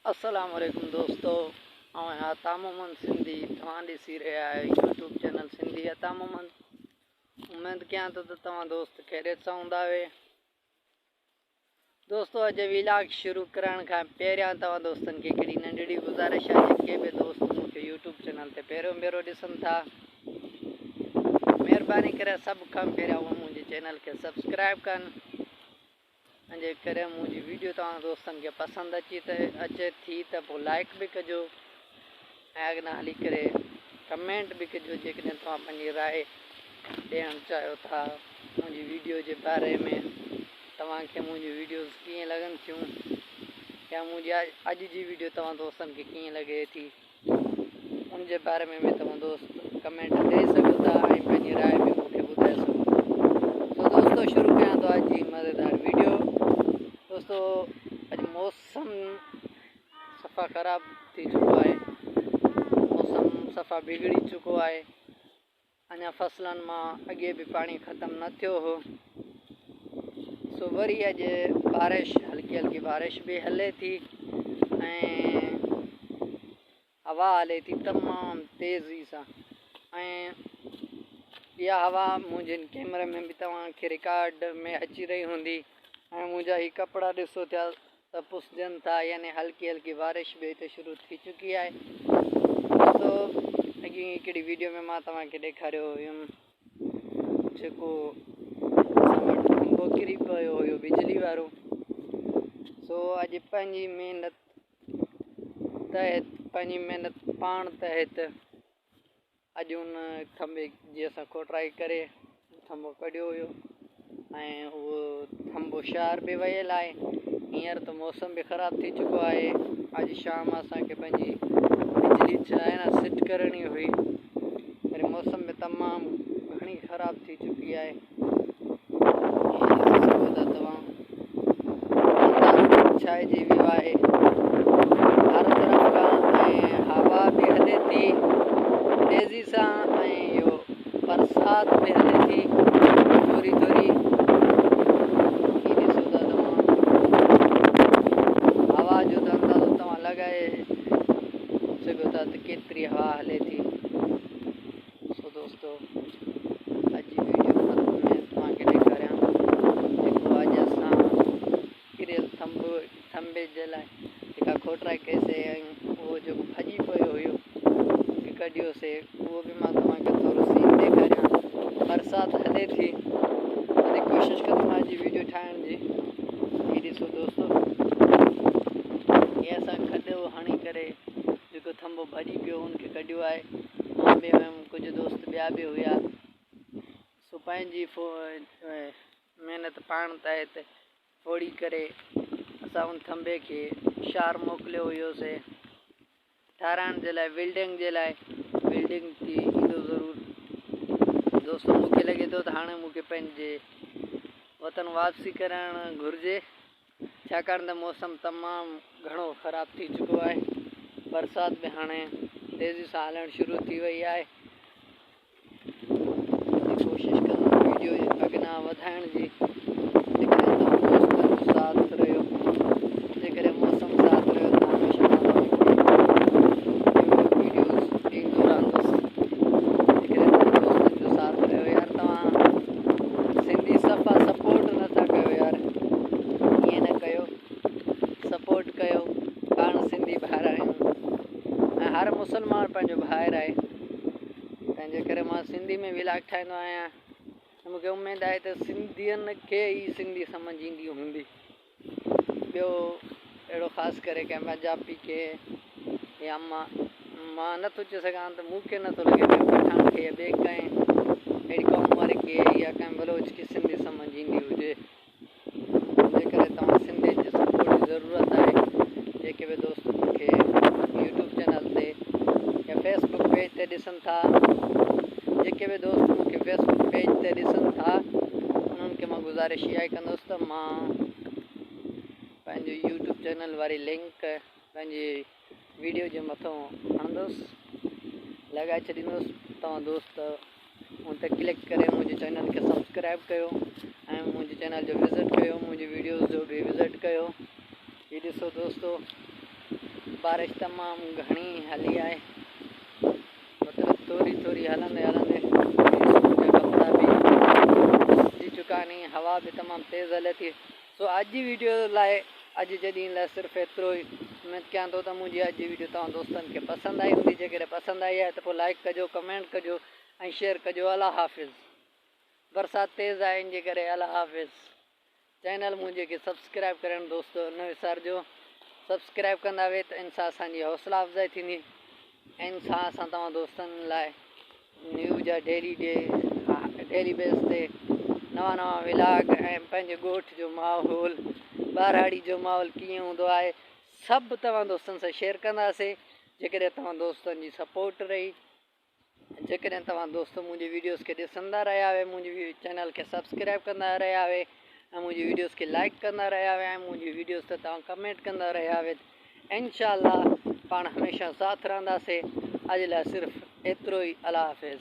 अस्सलाम वालेकुम दोस्तों, मैं आता मोहम्मद सिंधी तव्हां ॾिसी रहिया आहियो यूट्यूब चैनल सिंधी आता मोहम्मद। उम्मीद कयां थो त तव्हां दोस्त ख़ैरियत सां हूंदा हुए। दोस्तों अॼु व्लॉग शुरू करण खां पहिरियां तव्हां दोस्तनि खे हिकिड़ी नंढड़ी गुज़ारिश आहे। जेके बि दोस्त मूंखे यूट्यूब चैनल ते पहिरियों भेरो ॾिसनि था, महिरबानी करे सभु खां पहिरियां उहे मुंहिंजे चैनल खे सब्सक्राइब कनि। जे करे मुंहिंजी वीडियो तव्हां दोस्तनि खे पसंदि अचे थी त पोइ लाइक बि कजो ऐं अॻियां हली करे कमेंट बि कजो जेकॾहिं तव्हां पंहिंजी राय ॾियणु चाहियो था मुंहिंजी वीडियो जे बारे में। तव्हांखे मुंहिंजी वीडियोज़ कीअं लॻनि थियूं या मुंहिंजी अॼु जी वीडियो तव्हां दोस्तनि खे कीअं लॻे थी, उन जे बारे में तव्हां दोस्त कमेंट ॾेई सघो था ऐं पंहिंजी राय बि मूंखे ॿुधाए सघो था। तो दोस्तों शुरू कयां थो अॼु जी मज़ेदार वीडियो। दोस्तों अॼु मौसम सफ़ा ख़राब थी चुको है, मौसम सफ़ा बिगड़ी चुको है। अञा फसलन मां अगे भी पानी ख़त्म न थियो हो, सो वरी अॼु बारिश हल्की हल्की बारिश भी हले थी ऐं हवा हले थी तमाम तेज़ी सां। ऐं इहा हवा मुंहिंजे कैमरे में भी तव्हांखे रिकॉर्ड में अची रही हूंदी ऐं मुंहिंजा ही कपिड़ा ॾिसो था त पुसजनि था, यानी हल्की हल्की बारिश भी हिते शुरू थी चुकी है। तो अॻी हिकिड़ी वीडियो में मां तव्हांखे ॾेखारियो हुयुमि जेको खंभो किरी पियो हुयो बिजली वारो। सो अॼु पंहिंजी महिनत पाण तहत अॼु उन खंभे जी असां कोटराई करे खंभो कढियो हुयो ऐं उहो खंभो शार भी वयल आहे। हींअर तो मौसम भी ख़राब थी चुको है। अॼु शाम असांखे पंहिंजी बिजली जो आहे न सेट करणी हुई, पर मौसम में तमाम घणी ख़राब थी चुकी है। तव्हां छाइजी वियो आहे हर तरफ़ खां ऐं हवा भी हले थी तेज़ी सां ऐं इहो बरसात भी हले थी थोरी थोरी। ॾिसो था तव्हां हवा जो त अंदाज़ो तव्हां लॻाए सघो था त केतिरी हवा हले थी। सो दोस्तों अॼु जी वीडियो में तव्हांखे ॾेखारियां जेको अॼु असां किरियल खंभे जे लाइ जेका खोटराई कईसीं ऐं उहो जेको भॼी पियो हुयो कढियोसीं, उहो भी मां तव्हांखे थोरो सीन ॾेखारियां। बरसात हले थी तॾहिं कोशिशि कंदुमि अॼु वीडियो ठाहिण जी। ही ॾिसो दोस्तों, हीअ असां खॾो हणी करे जेको खंभो भॼी पियो उनखे कढियो आहे। मां बि हुयुमि, कुझु दोस्त ॿिया बि हुया। सो पंहिंजी महिनत पाण तहत फोड़ी करे असां उन खंभे खे शार मोकिलियो हुयोसीं ठाराइण जे लाइ, बिल्डिंग जे लाइ। बिल्डिंग थी ईंदो ज़रूरु दोस्तों। मूंखे लॻे थो त हाणे मूंखे पंहिंजे वतन वापसी करणु घुरिजे, छाकाणि त मौसम तमामु घणो ख़राब थी चुको आहे। बरसात भी हाणे तेज़ी सां हलणु शुरू थी वई आहे। कोशिशि कंदुमि वीडियो अॻियां वधाइण जी जेकॾहिं तव्हां दोस्तनि जो साथ रहियो, जेकॾहिं मौसम साथ रहियो त हमेशह मां तव्हांखे वीडियोज़ ॾींदो रहंदुसि। जेकॾहिं तव्हां दोस्तनि जो साथ रहियो यार, तव्हां सिंधी सफ़ा सपोर्ट नथा कयो यार, ईअं न कयो, सपोर्ट कयो। पाण सिंधी भाइर आहियूं ऐं हर मुस्लमान पंहिंजो भाइर आहे, तंहिंजे करे मां सिंधी में व्लॉग ठाहींदो आहियां। मूंखे उमेद आहे त सिंधियुनि खे ई सिंधी सम्झ ईंदी हूंदी। ॿियो अहिड़ो ख़ासि करे कंहिं पंजाबी खे या मां नथो चई सघां त मूंखे नथो लॻे कंहिं पठान खे या ॿिए कंहिं अहिड़ी क़ौम वारे खे या कंहिं बलोच खे सिंधी सम्झ ईंदी हुजे। जंहिं करे तव्हां सिंधी जे सपोर्ट जी ज़रूरत आहे। जेके बि दोस्त मूंखे यूट्यूब चैनल ते या फेसबुक पेज ते ॾिसनि था, जेके बि दोस्त मूंखे फेसबुक पेज ते ॾिसनि था, उन्हनि खे मां गुज़ारिश इहा ई कंदुसि त मां पंहिंजो यूट्यूब चैनल वारी लिंक पंहिंजी वीडियो जे मथां हणंदुसि, लॻाए छॾींदुसि। तव्हां दोस्त उन ते क्लिक करे मुंहिंजे चैनल खे सब्सक्राइब कयो ऐं मुंहिंजे चैनल जो विज़िट कयो, मुंहिंजी वीडियोज़ जो भी विज़िट कयो। ये ॾिसो दोस्तों, बारिश तमाम घनी हली है, मतलब थोड़ी थोड़ी हलंदे हलंदे कपड़ा भी जी चुका नहीं, हवा भी तमाम तेज़ हले थी। सो अज जी वीडियो लाए अज जॾहिं लाइ सिर्फ़ु एतिरो ई उम्मीद कयां थो त मुंहिंजी अॼु जी वीडियो तव्हां दोस्तनि खे पसंदि आई हूंदी। जेकॾहिं पसंदि आई आहे त पोइ लाइक कजो, कमेंट कजो ऐं शेयर कजो। अल्लाह हाफ़िज़। बरसात तेज़ आहे इन जे करे अल्लाह हाफ़िज़। चैनल मुंहिंजे खे सब्सक्राइब करणु दोस्तो न विसारिजो। सब्सक्राइब कंदा वे त इन सां असांजी हौसला अफ़ज़ाई थींदी, इन सां असां तव्हां दोस्तनि लाइ न्यूज़ जा डेली बेस ते नवां नवां व्लॉग ऐं पंहिंजे ॻोठ जो माहौल, ॿारहाड़ी जो माहौल कीअं हूंदो आहे, सभु तव्हां दोस्तनि सां शेयर कंदासीं। जेकॾहिं तव्हां दोस्तनि जी सपोर्ट रही, जेकॾहिं तव्हां दोस्त मुंहिंजी वीडियोस खे ॾिसंदा रहिया हुए, मुंहिंजी चैनल खे सब्सक्राइब कंदा रहिया हुए ऐं मुंहिंजी वीडियोस खे लाइक कंदा रहिया हुआ ऐं मुंहिंजी वीडियोस ते तव्हां कमेंट कंदा रहिया हुआ, इंशाअल्लाह पाण हमेशह साथ रहंदासीं। अॼु लाइ सिर्फ़ु एतिरो ई। अल्लाह हाफ़िज़।